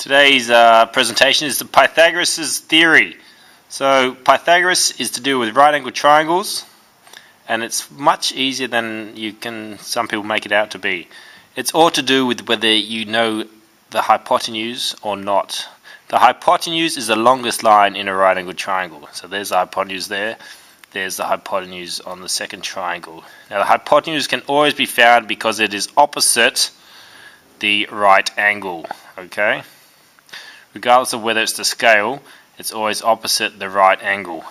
Today's presentation is the Pythagoras' theory. So Pythagoras is to do with right angled triangles, and it's much easier than some people make it out to be. It's all to do with whether you know the hypotenuse or not. The hypotenuse is the longest line in a right angled triangle. So there's the hypotenuse there. There's the hypotenuse on the second triangle. Now the hypotenuse can always be found because it is opposite the right angle. Okay? Regardless of whether it's the scale, it's always opposite the right angle.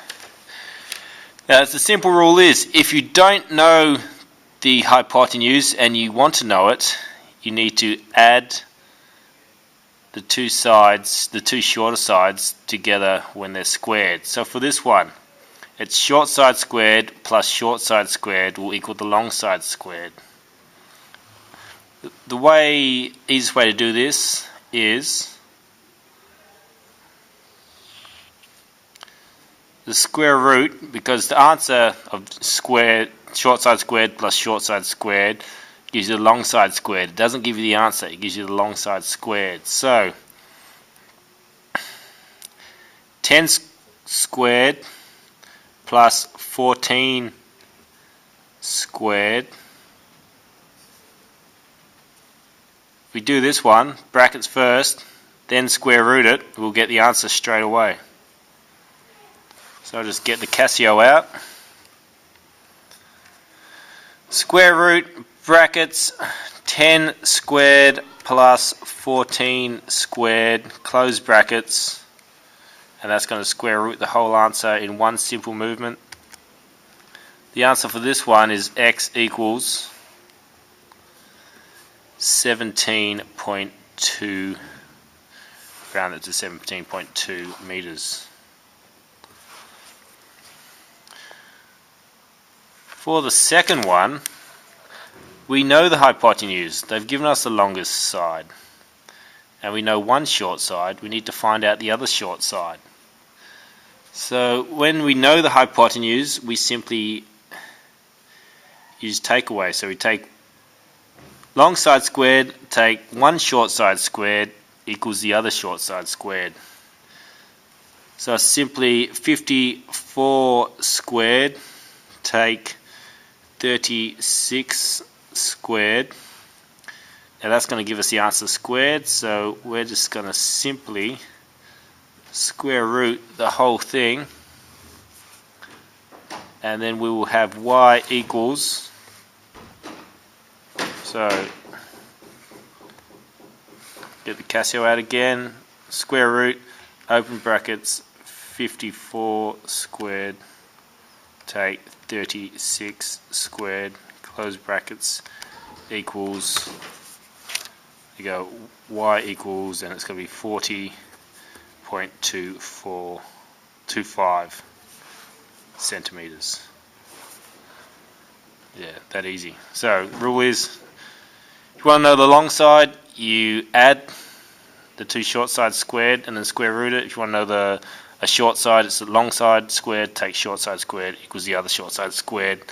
Now the simple rule is, if you don't know the hypotenuse and you want to know it, you need to add the two sides, the two shorter sides, together when they're squared. So for this one, it's short side squared plus short side squared will equal the long side squared. The easiest way to do this is the square root, because the answer of short side squared plus short side squared gives you the long side squared. It doesn't give you the answer, it gives you the long side squared. So 10 squared plus 14 squared. If we do this one, brackets first, then square root it, we'll get the answer straight away. So I'll just get the Casio out. Square root, brackets, 10 squared plus 14 squared, close brackets, and that's going to square root the whole answer in one simple movement. The answer for this one is x equals 17.2, rounded to 17.2 meters. For the second one, we know the hypotenuse. They've given us the longest side. And we know one short side. We need to find out the other short side. So when we know the hypotenuse, we simply use takeaway. So we take long side squared, take one short side squared, equals the other short side squared. So simply 54 squared, take 36 squared. Now that's going to give us the answer squared, so we're just going to simply square root the whole thing, and then we will have y equals, so get the Casio out again, square root, open brackets, 54 squared, take 36 squared, close brackets, equals, you go y equals, and it's going to be 40.25 centimeters. Yeah, that easy. So rule is, if you want to know the long side, you add the two short sides squared and then square root it. If you want to know a short side, it's the long side squared, take short side squared equals the other short side squared,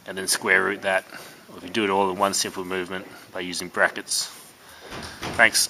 and then square root that. Or if you do it all in one simple movement by using brackets. Thanks.